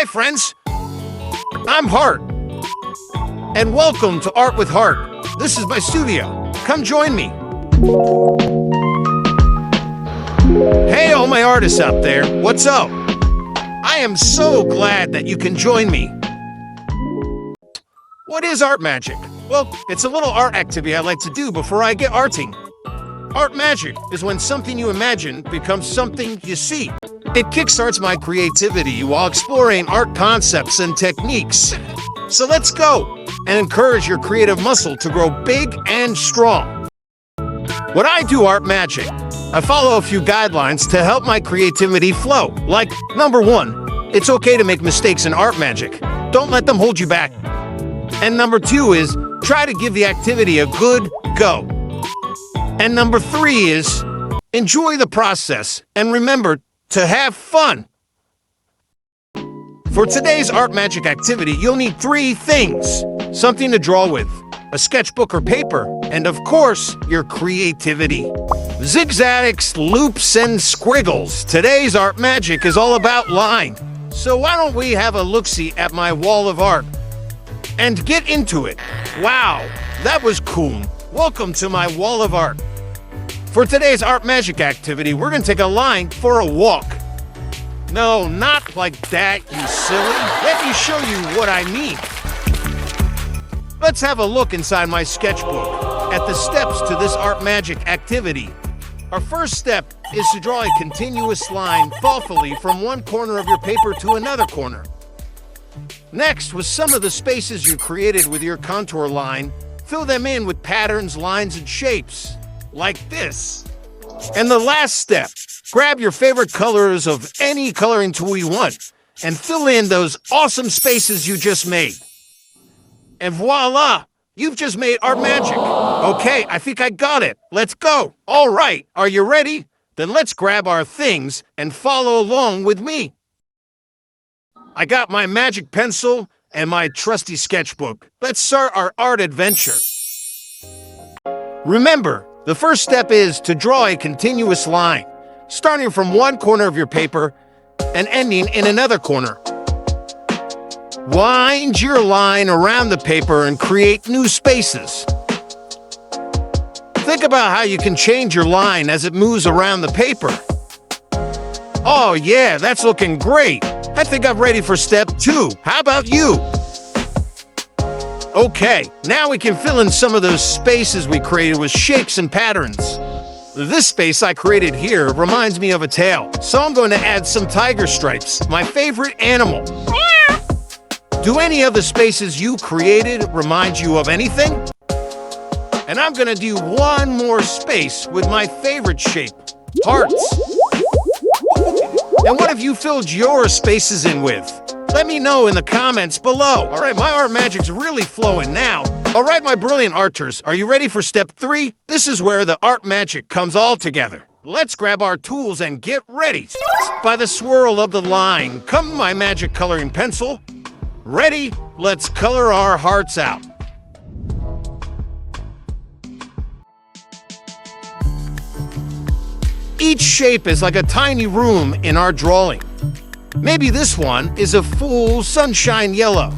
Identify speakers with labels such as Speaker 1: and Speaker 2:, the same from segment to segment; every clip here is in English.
Speaker 1: friends. I'm Hart, and welcome to Art with Hart. This is my studio. Come join me. Hey, all my artists out there, what's up? I am so glad that you can join me. What is art magic? Well, it's a little art activity I like to do before I get arting. Art magic is when something you imagine becomes something you see. It kickstarts my creativity while exploring art concepts and techniques. So let's go and encourage your creative muscle to grow big and strong. When I do art magic, I follow a few guidelines to help my creativity flow. Like, number 1, it's okay to make mistakes in art magic. Don't let them hold you back. And number 2 is try to give the activity a good go. And number 3 is enjoy the process and remember to have fun. For today's art magic activity, you'll need 3 things. Something to draw with, a sketchbook or paper, and of course, your creativity. Zigzags, loops, and squiggles. Today's art magic is all about line. So why don't we have a look-see at my wall of art and get into it. Wow, that was cool. Welcome to my wall of art. For today's art magic activity, we're gonna take a line for a walk. No, not like that, you silly. Let me show you what I mean. Let's have a look inside my sketchbook at the steps to this art magic activity. Our first step is to draw a continuous line thoughtfully from one corner of your paper to another corner. Next, with some of the spaces you created with your contour line, fill them in with patterns, lines, and shapes, like this. And the last step, grab your favorite colors of any coloring tool you want and fill in those awesome spaces you just made. And voila, you've just made art magic. Okay, I think I got it. Let's go. All right, are you ready? Then let's grab our things and follow along with me. I got my magic pencil and my trusty sketchbook. Let's start our art adventure. Remember, the first step is to draw a continuous line, starting from one corner of your paper and ending in another corner. Wind your line around the paper and create new spaces. Think about how you can change your line as it moves around the paper. Oh yeah, that's looking great. I think I'm ready for step 2. How about you? Okay, now we can fill in some of those spaces we created with shapes and patterns. This space I created here reminds me of a tail, so I'm going to add some tiger stripes, my favorite animal. Do any of the spaces you created remind you of anything? And I'm gonna do one more space with my favorite shape, hearts. And what have you filled your spaces in with? Let me know in the comments below. All right, my art magic's really flowing now. All right, my brilliant arters, are you ready for step 3? This is where the art magic comes all together. Let's grab our tools and get ready. By the swirl of the line, come my magic coloring pencil. Ready? Let's color our hearts out. Each shape is like a tiny room in our drawing. Maybe this one is a full sunshine yellow.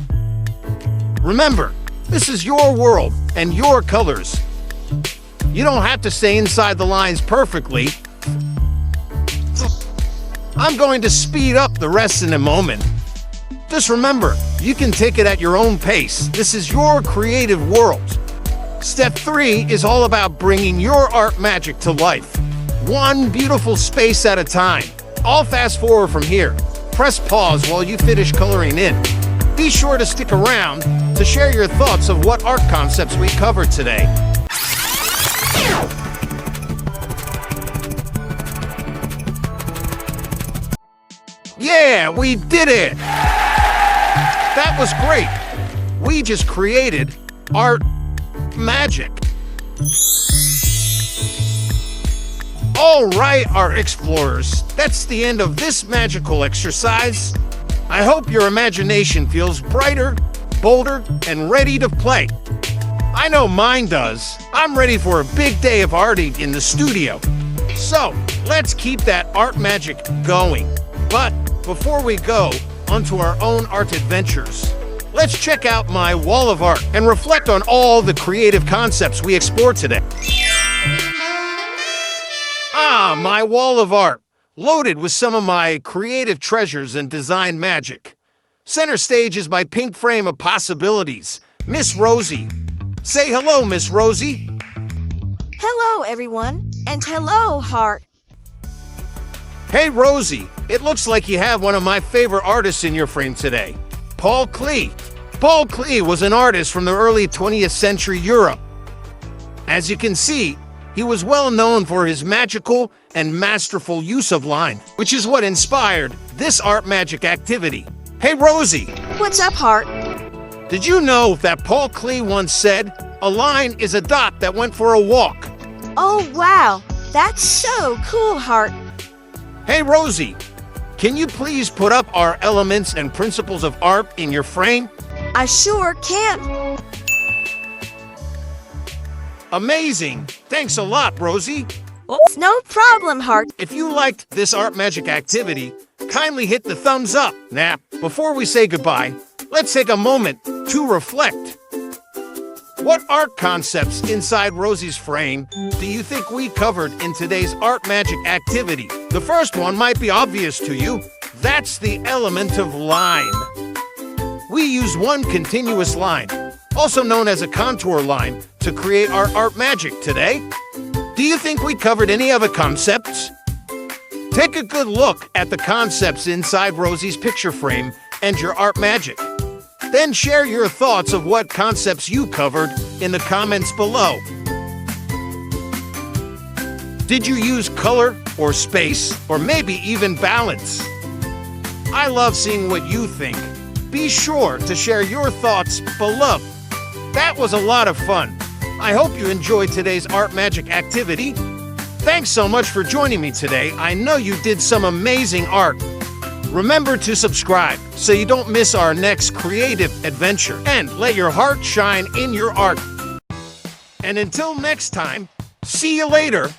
Speaker 1: Remember, this is your world and your colors. You don't have to stay inside the lines perfectly. I'm going to speed up the rest in a moment. Just remember, you can take it at your own pace. This is your creative world. Step 3 is all about bringing your art magic to life. One beautiful space at a time. I'll fast forward from here. Press pause while you finish coloring in. Be sure to stick around to share your thoughts of what art concepts we covered today. Yeah, we did it! That was great. We just created art magic. All right, art explorers, that's the end of this magical exercise. I hope your imagination feels brighter, bolder, and ready to play. I know mine does. I'm ready for a big day of arting in the studio. So, let's keep that art magic going. But before we go, onto our own art adventures. Let's check out my wall of art and reflect on all the creative concepts we explored today. Ah, my wall of art, loaded with some of my creative treasures and design magic. Center stage is my pink frame of possibilities, Miss Rosie. Say hello, Miss Rosie.
Speaker 2: Hello, everyone, and hello, Hart.
Speaker 1: Hey, Rosie, it looks like you have one of my favorite artists in your frame today, Paul Klee. Paul Klee was an artist from the early 20th century Europe. As you can see, he was well known for his magical and masterful use of line, which is what inspired this art magic activity. Hey, Rosie.
Speaker 2: What's up, Hart?
Speaker 1: Did you know that Paul Klee once said, "A line is a dot that went for a walk"?
Speaker 2: Oh, wow. That's so cool, Hart.
Speaker 1: Hey, Rosie, can you please put up our elements and principles of art in your frame?
Speaker 2: I sure can.
Speaker 1: Amazing. Thanks a lot, Rosie.
Speaker 2: Oops, no problem, Hart.
Speaker 1: If you liked this art magic activity, kindly hit the thumbs up. Now, before we say goodbye, let's take a moment to reflect. What art concepts inside Rosie's frame do you think we covered in today's art magic activity? The first one might be obvious to you. That's the element of line. We use one continuous line, also known as a contour line, to create our art magic today. Do you think we covered any other concepts? Take a good look at the concepts inside Rosie's picture frame and your art magic. Then share your thoughts of what concepts you covered in the comments below. Did you use color or space or maybe even balance? I love seeing what you think. Be sure to share your thoughts below. That was a lot of fun. I hope you enjoyed today's art magic activity. Thanks so much for joining me today. I know you did some amazing art. Remember to subscribe so you don't miss our next creative adventure. And let your heart shine in your art. And until next time, see you later.